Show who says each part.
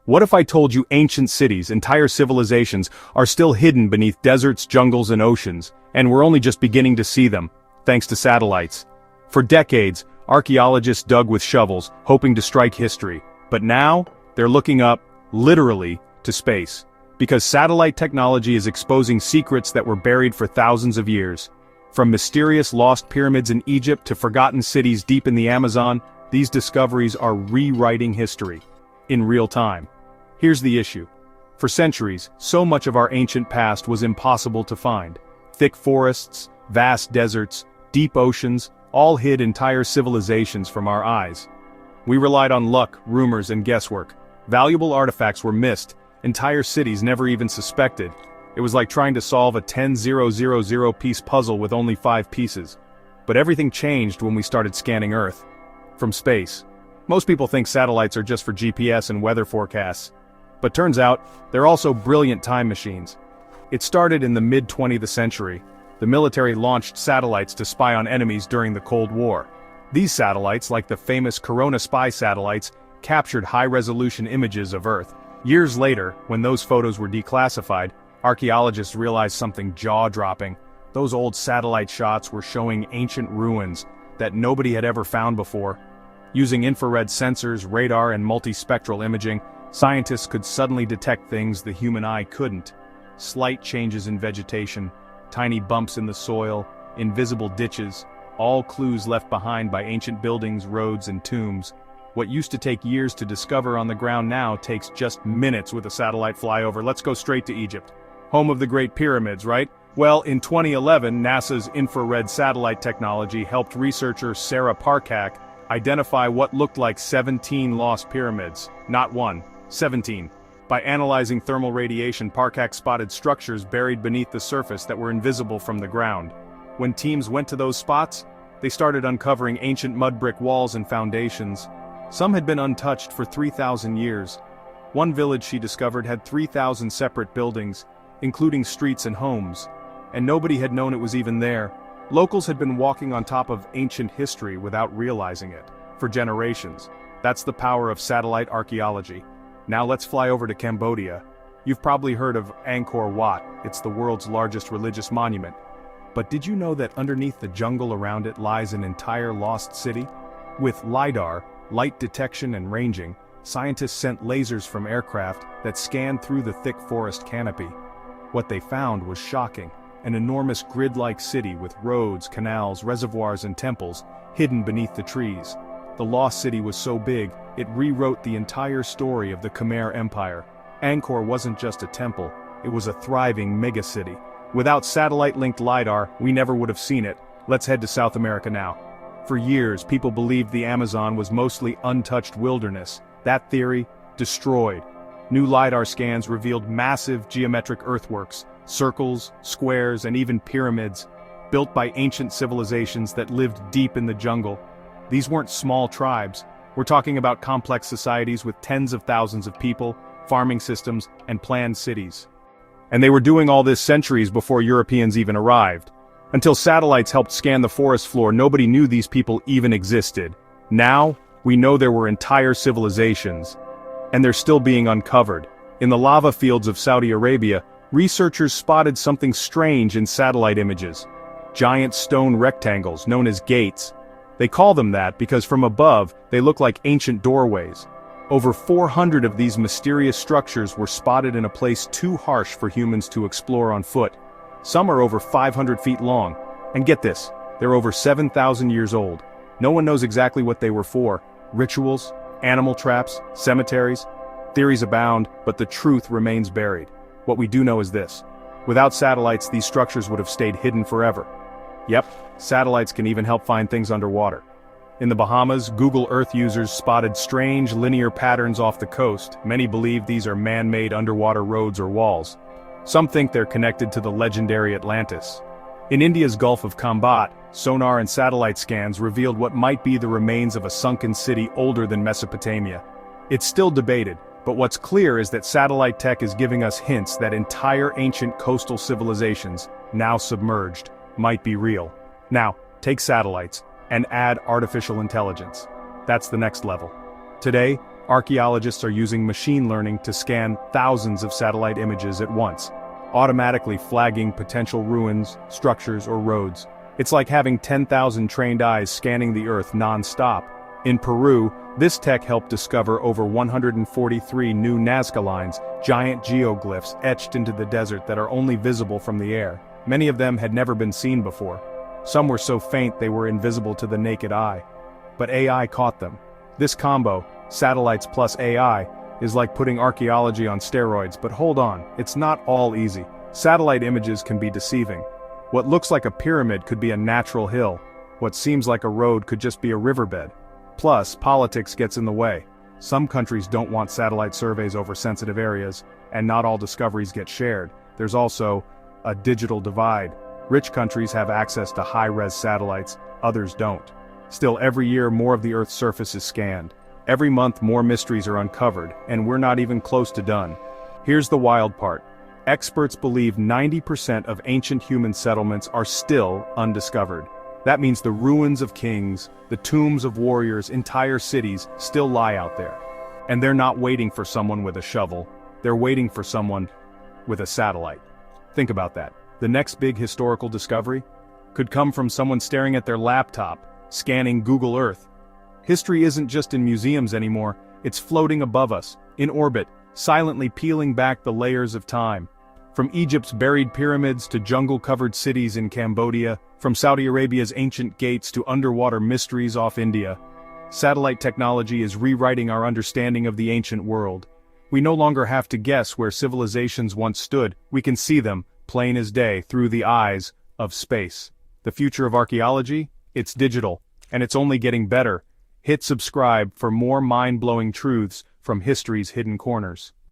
Speaker 1: What if I told you ancient cities, entire civilizations, are still hidden beneath deserts, jungles, and oceans, and we're only just beginning to see them, thanks to satellites? For decades, archaeologists dug with shovels, hoping to strike history. But now, they're looking up, literally, to space. Because satellite technology is exposing secrets that were buried for thousands of years. From mysterious lost pyramids in Egypt to forgotten cities deep in the Amazon, these discoveries are rewriting history. In real time. Here's the issue. For centuries, so much of our ancient past was impossible to find. Thick forests, vast deserts, deep oceans, all hid entire civilizations from our eyes. We relied on luck, rumors, and guesswork. Valuable artifacts were missed, entire cities never even suspected. It was like trying to solve a 10,000-piece puzzle with only 5 pieces. But everything changed when we started scanning Earth. From space. Most people think satellites are just for GPS and weather forecasts. But turns out, they're also brilliant time machines. It started in the mid-20th century. The military launched satellites to spy on enemies during the Cold War. These satellites, like the famous Corona spy satellites, captured high-resolution images of Earth. Years later, when those photos were declassified, archaeologists realized something jaw-dropping. Those old satellite shots were showing ancient ruins that nobody had ever found before. Using infrared sensors, radar, and multispectral imaging, scientists could suddenly detect things the human eye couldn't. Slight changes in vegetation, tiny bumps in the soil, invisible ditches, all clues left behind by ancient buildings, roads, and tombs. What used to take years to discover on the ground now takes just minutes with a satellite flyover. Let's go straight to Egypt. Home of the Great Pyramids, right? Well, in 2011, NASA's infrared satellite technology helped researcher Sarah Parcak identify what looked like 17 lost pyramids. Not one, 17. By analyzing thermal radiation, Parcak spotted structures buried beneath the surface that were invisible from the ground. When teams went to those spots, they started uncovering ancient mud brick walls and foundations. Some had been untouched for 3,000 years. One village she discovered had 3,000 separate buildings, including streets and homes. And nobody had known it was even there. Locals had been walking on top of ancient history without realizing it, for generations. That's the power of satellite archaeology. Now let's fly over to Cambodia. You've probably heard of Angkor Wat. It's the world's largest religious monument. But did you know that underneath the jungle around it lies an entire lost city? With LiDAR, light detection and ranging, scientists sent lasers from aircraft that scanned through the thick forest canopy. What they found was shocking. An enormous grid-like city with roads, canals, reservoirs, and temples hidden beneath the trees. The lost city was so big, it rewrote the entire story of the Khmer Empire. Angkor wasn't just a temple, it was a thriving megacity. Without satellite-linked LiDAR, we never would have seen it. Let's head to South America now. For years, people believed the Amazon was mostly untouched wilderness. That theory, destroyed. New LiDAR scans revealed massive geometric earthworks, circles, squares, and even pyramids, built by ancient civilizations that lived deep in the jungle. These weren't small tribes. We're talking about complex societies with tens of thousands of people, farming systems, and planned cities. And they were doing all this centuries before Europeans even arrived. Until satellites helped scan the forest floor, nobody knew these people even existed. Now, we know there were entire civilizations. And they're still being uncovered. In the lava fields of Saudi Arabia, researchers spotted something strange in satellite images. Giant stone rectangles known as gates. They call them that because from above, they look like ancient doorways. Over 400 of these mysterious structures were spotted in a place too harsh for humans to explore on foot. Some are over 500 feet long. And get this, they're over 7,000 years old. No one knows exactly what they were for. Rituals, animal traps, cemeteries. Theories abound, but the truth remains buried. What we do know is this. Without satellites, these structures would have stayed hidden forever. Yep, satellites can even help find things underwater. In the Bahamas, Google Earth users spotted strange linear patterns off the coast. Many believe these are man-made underwater roads or walls. Some think they're connected to the legendary Atlantis. In India's Gulf of Khambat, sonar and satellite scans revealed what might be the remains of a sunken city older than Mesopotamia. It's still debated, but what's clear is that satellite tech is giving us hints that entire ancient coastal civilizations, now submerged, might be real. Now, take satellites and add artificial intelligence. That's the next level. Today, Archaeologists are using machine learning to scan thousands of satellite images at once, automatically flagging potential ruins, structures, or roads. It's like having 10,000 trained eyes scanning the Earth non-stop. In Peru, this tech helped discover over 143 new Nazca lines, giant geoglyphs etched into the desert that are only visible from the air. Many of them had never been seen before. Some were so faint they were invisible to the naked eye. But AI caught them. This combo, satellites plus AI, is like putting archaeology on steroids, but hold on, it's not all easy. Satellite images can be deceiving. What looks like a pyramid could be a natural hill. What seems like a road could just be a riverbed. Plus, politics gets in the way. Some countries don't want satellite surveys over sensitive areas, and not all discoveries get shared. There's also a digital divide. Rich countries have access to high-res satellites, others don't. Still, every year more of the Earth's surface is scanned. Every month more mysteries are uncovered, and we're not even close to done. Here's the wild part. Experts believe 90% of ancient human settlements are still undiscovered. That means the ruins of kings, the tombs of warriors, entire cities still lie out there. And they're not waiting for someone with a shovel, they're waiting for someone with a satellite. Think about that. The next big historical discovery could come from someone staring at their laptop, scanning Google Earth. History isn't just in museums anymore, it's floating above us, in orbit, silently peeling back the layers of time. From Egypt's buried pyramids to jungle-covered cities in Cambodia, from Saudi Arabia's ancient gates to underwater mysteries off India, satellite technology is rewriting our understanding of the ancient world. We no longer have to guess where civilizations once stood, we can see them, plain as day, through the eyes of space. The future of archaeology? It's digital, and it's only getting better. Hit subscribe for more mind-blowing truths from history's hidden corners.